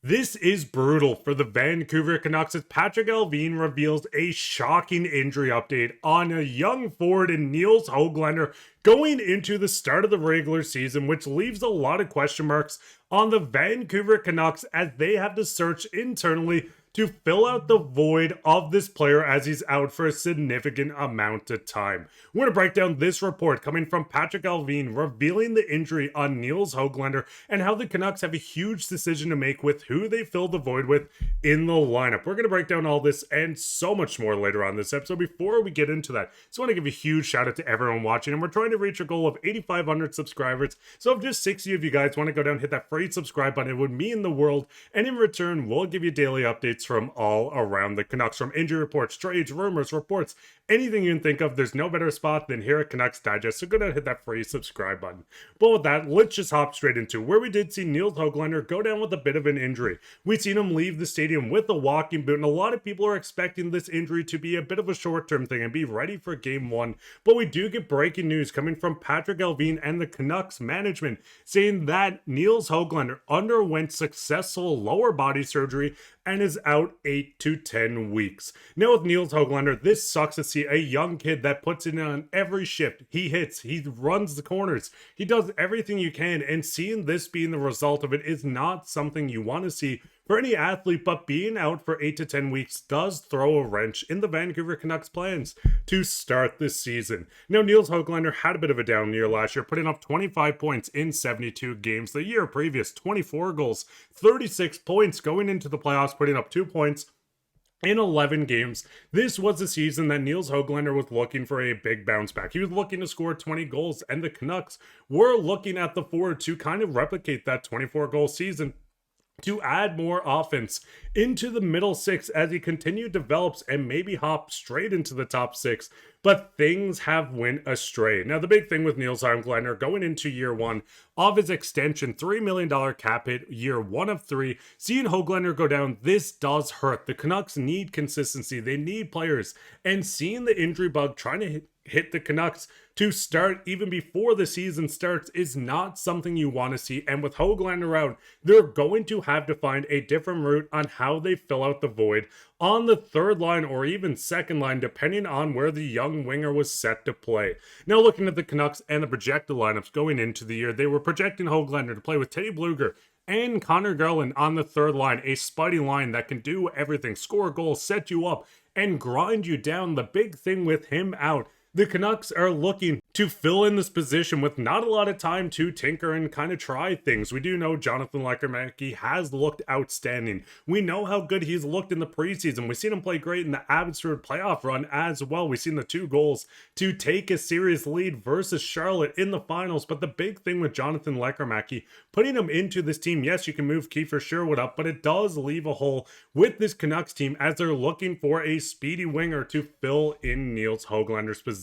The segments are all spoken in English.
This is brutal for the Vancouver Canucks as Patrik Allvin reveals a shocking injury update on a young forward in Nils Hoglander going into the start of the regular season, which leaves a lot of question marks on the Vancouver Canucks as they have to search internally to fill out the void of this player as he's out for a significant amount of time. We're going to break down this report coming from Patrik Allvin revealing the injury on Nils Hoglander and how the Canucks have a huge decision to make with who they fill the void with in the lineup. We're going to break down all this and so much more later on this episode. Before we get into that, I just want to give a huge shout out to everyone watching, and we're trying to reach a goal of 8,500 subscribers. So if just 60 of you guys want to go down and hit that free subscribe button, it would mean the world, and in return, we'll give you daily updates from all around the Canucks, from injury reports, trades, rumors, reports, anything you can think of. There's no better spot than here at Canucks Digest, so go down and hit that free subscribe button. But with that, let's just hop straight into where we did see Nils Hoglander go down with a bit of an injury. We've seen him leave the stadium with a walking boot, and a lot of people are expecting this injury to be a bit of a short-term thing and be ready for game one. But we do get breaking news coming from Patrik Allvin and the Canucks management saying that Nils Hoglander underwent successful lower body surgery and is out 8 to 10 weeks. Now with Nils Hoglander, this sucks to see a young kid that puts in on every shift. He hits, he runs the corners, he does everything you can, and seeing this being the result of it is not something you want to see for any athlete, but being out for 8 to 10 weeks does throw a wrench in the Vancouver Canucks plans to start this season. Now, Nils Hoglander had a bit of a down year last year, putting up 25 points in 72 games. The year previous, 24 goals, 36 points going into the playoffs, putting up 2 points in 11 games. This was a season that Nils Hoglander was looking for a big bounce back. He was looking to score 20 goals, and the Canucks were looking at the forward to kind of replicate that 24-goal season, to add more offense into the middle six as he continued develops and maybe hop straight into the top six. But things have went astray. Now, the big thing with Nils Hoglander going into year one of his extension, $3 million cap hit, year 1 of 3, seeing Hoglander go down, this does hurt. The Canucks need consistency. They need players. And seeing the injury bug trying to hit the Canucks to start even before the season starts is not something you want to see. And with Hoglander out, they're going to have to find a different route on how they fill out the void on the third line or even second line, depending on where the young winger was set to play. Now, looking at the Canucks and the projected lineups going into the year, they were projecting Hoglander to play with Teddy Blueger and Conor Garland on the third line, a spuddy line that can do everything, score goals, set you up, and grind you down. The big thing with him out, the Canucks are looking to fill in this position with not a lot of time to tinker and kind of try things. We do know Jonathan Leckernacki has looked outstanding. We know how good he's looked in the preseason. We've seen him play great in the Abbotsford playoff run as well. We've seen the 2 goals to take a serious lead versus Charlotte in the finals. But the big thing with Jonathan Leckernacki, putting him into this team, yes, you can move Kiefer Sherwood up, but it does leave a hole with this Canucks team as they're looking for a speedy winger to fill in Nils Hoglander's position.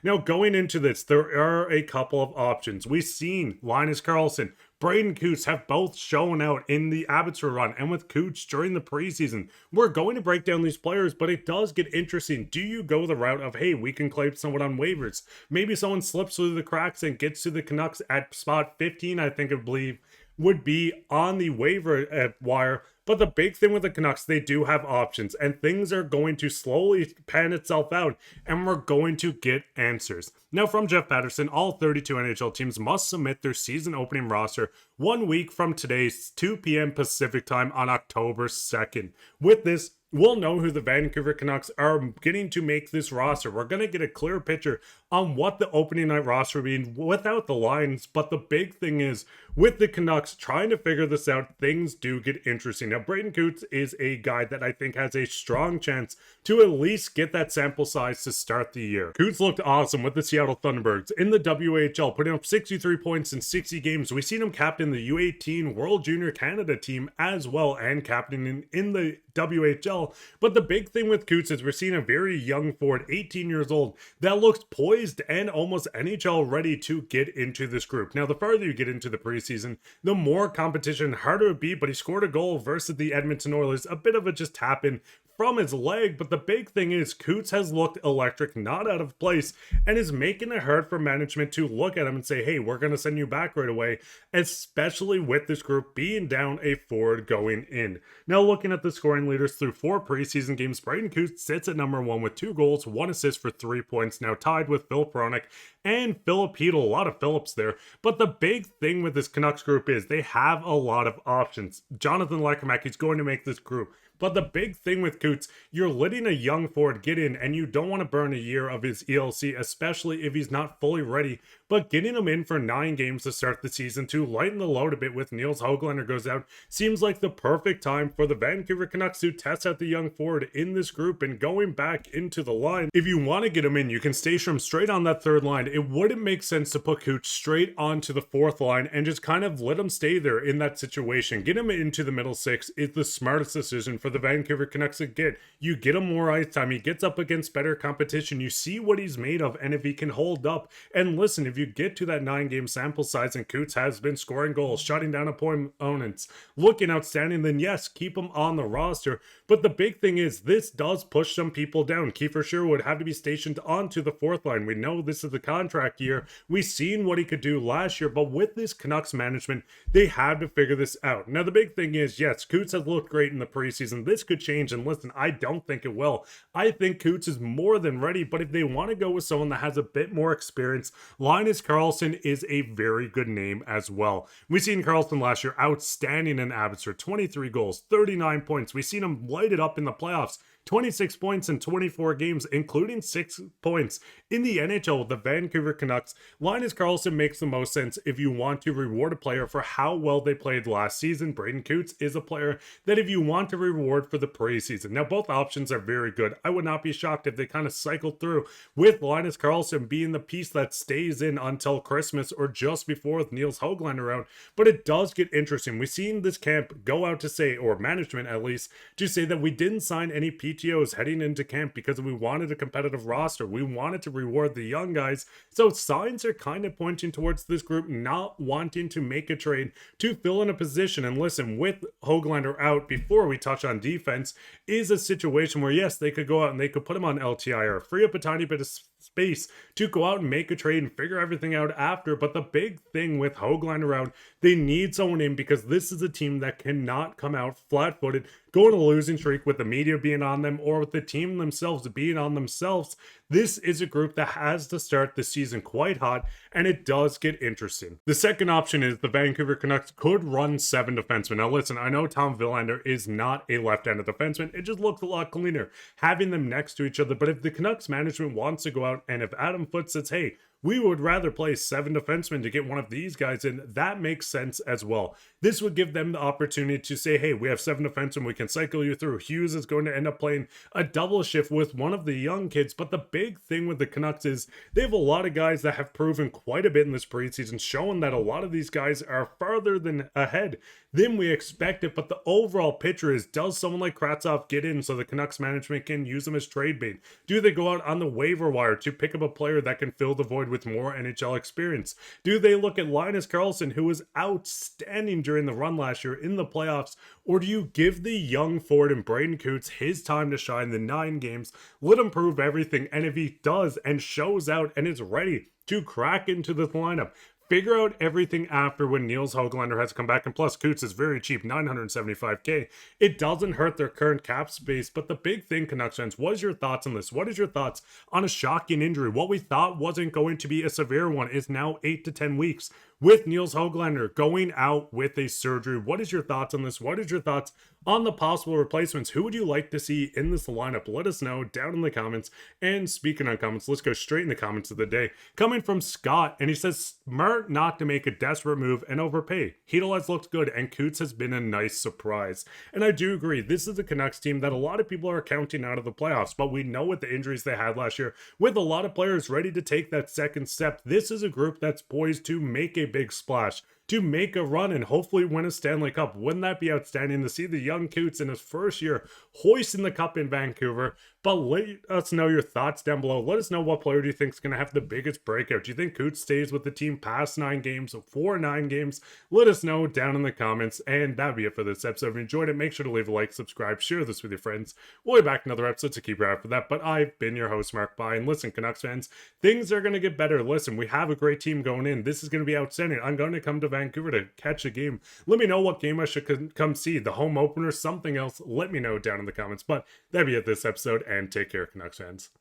Now, going into this, there are a couple of options. We've seen Linus Karlsson, Braeden Cootes have both shown out in the Abbotsford run and with Coots during the preseason. We're going to break down these players, but it does get interesting. Do you go the route of, hey, we can claim someone on waivers? Maybe someone slips through the cracks and gets to the Canucks at spot 15, I believe, would be on the waiver wire. But the big thing with the Canucks, they do have options, and things are going to slowly pan itself out, and we're going to get answers. Now, from Jeff Patterson, all 32 NHL teams must submit their season opening roster 1 week from today's 2 p.m. Pacific time on October 2nd. With this, we'll know who the Vancouver Canucks are getting to make this roster. We're going to get a clear picture on what the opening night roster will be without the lines. But the big thing is, with the Canucks trying to figure this out, things do get interesting. Now, Braeden Cootes is a guy that I think has a strong chance to at least get that sample size to start the year. Cootes looked awesome with the Seattle Thunderbirds in the WHL, putting up 63 points in 60 games. We've seen him captain the U18 World Junior Canada team as well, and captaining in the WHL. But the big thing with Cootes is we're seeing a very young forward, 18 years old, that looks poised and almost NHL ready to get into this group. Now, the farther you get into the preseason, the more competition, harder it would be, but he scored a goal versus the Edmonton Oilers, a bit of a just tap in from his leg, but the big thing is Coots has looked electric, not out of place, and is making it hard for management to look at him and say, hey, we're going to send you back right away, especially with this group being down a forward going in. Now, looking at the scoring leaders through 4 preseason games, Braeden Cootes sits at number 1 with 2 goals, 1 assist for 3 points, now tied with Filip Hronek and Filip Hronek. A lot of Phillips there, but the big thing with this Canucks group is they have a lot of options. Jonathan Lekkemaki's going to make this group. But the big thing with Coots, you're letting a young forward get in, and you don't want to burn a year of his ELC, especially if he's not fully ready. But getting him in for 9 games to start the season to lighten the load a bit with Nils Hoglander goes out seems like the perfect time for the Vancouver Canucks to test out the young forward in this group and going back into the line. If you want to get him in, you can station him straight on that 3rd line. It wouldn't make sense to put Coots straight onto the 4th line and just kind of let him stay there in that situation. Get him into the middle 6 is the smartest decision for the Vancouver Canucks to get. You get him more ice time, he gets up against better competition, you see what he's made of, and if he can hold up. And listen, if you get to that 9-game sample size and Coots has been scoring goals, shutting down opponents, looking outstanding, then yes, keep him on the roster. But the big thing is this does push some people down. Kiefer Sherwood had to be stationed onto the 4th line. We know this is the contract year. We've seen what he could do last year, but with this Canucks management, they had to figure this out. Now, the big thing is, yes, Coots has looked great in the preseason. This could change, and listen, I don't think it will. I think Coots is more than ready, but if they want to go with someone that has a bit more experience, Linus Karlsson is a very good name as well. We've seen Karlsson last year outstanding in Abbotsford, 23 goals, 39 points. We've seen him light it up in the playoffs. 26 points in 24 games, including 6 points in the NHL with the Vancouver Canucks. Linus Karlsson makes the most sense if you want to reward a player for how well they played last season. Braeden Cootes is a player that if you want to reward for the preseason. Now, both options are very good. I would not be shocked if they kind of cycled through with Linus Karlsson being the piece that stays in until Christmas or just before with Nils Hoglander out. But it does get interesting. We've seen this camp go out to say, or management at least, to say that we didn't sign any PTOs heading into camp because we wanted a competitive roster. We wanted to reward the young guys. So signs are kind of pointing towards this group not wanting to make a trade to fill in a position. And listen, with Hoglander out, before we touch on defense, is a situation where yes, they could go out and they could put him on LTI or free up a tiny bit of space to go out and make a trade and figure everything out after. But the big thing with Hoglander out, they need someone in because this is a team that cannot come out flat-footed, go on a losing streak with the media being on them or with the team themselves being on themselves. This is a group that has to start the season quite hot, and it does get interesting. The second option is the Vancouver Canucks could run 7 defensemen. Now listen, I know Tom Willander is not a left-handed defenseman. It just looks a lot cleaner having them next to each other. But if the Canucks management wants to go out and if Adam Foote says, hey, we would rather play 7 defensemen to get one of these guys in, that makes sense as well. This would give them the opportunity to say, hey, we have 7 defensemen, we can cycle you through. Hughes is going to end up playing a double shift with one of the young kids. But the big thing with the Canucks is they have a lot of guys that have proven quite a bit in this preseason, showing that a lot of these guys are farther than ahead than we expected. But the overall picture is, does someone like Kravtsov get in so the Canucks management can use them as trade bait? Do they go out on the waiver wire to pick up a player that can fill the void with more NHL experience? Do they look at Linus Karlsson, who was outstanding during the run last year in the playoffs? Or do you give the young forward and Braden Coots his time to shine the 9 games, let him prove everything, and if he does and shows out and is ready to crack into the lineup, figure out everything after when Nils Hoglander has to come back. And plus, Coots is very cheap, $975K. It doesn't hurt their current cap space. But the big thing, Canucks fans, what is your thoughts on this? What is your thoughts on a shocking injury? What we thought wasn't going to be a severe one is now 8 to 10 weeks with Nils Hoglander going out with a surgery. What is your thoughts on this? What is your thoughts on the possible replacements? Who would you like to see in this lineup? Let us know down in the comments. And speaking on comments, let's go straight in the comments of the day. Coming from Scott, and he says, smart not to make a desperate move and overpay. Hedl has looked good, and Coots has been a nice surprise. And I do agree, this is a Canucks team that a lot of people are counting out of the playoffs, but we know with the injuries they had last year, with a lot of players ready to take that second step, this is a group that's poised to make a big splash, to make a run and hopefully win a Stanley Cup. Wouldn't that be outstanding to see the young Coots in his first year hoisting the cup in Vancouver? But let us know your thoughts down below. Let us know what player do you think is going to have the biggest breakout. Do you think Coots stays with the team past 9 games, 9 games? Let us know down in the comments. And that'd be it for this episode. If you enjoyed it, make sure to leave a like, subscribe, share this with your friends. We'll be back in another episode to keep your eye out for that. But I've been your host, Mark By. And listen, Canucks fans, things are going to get better. Listen, we have a great team going in. This is going to be outstanding. I'm going to come to Vancouver to catch a game. Let me know what game I should come see. The home opener, something else. Let me know down in the comments. But that'd be it this episode. And take care, Canucks fans.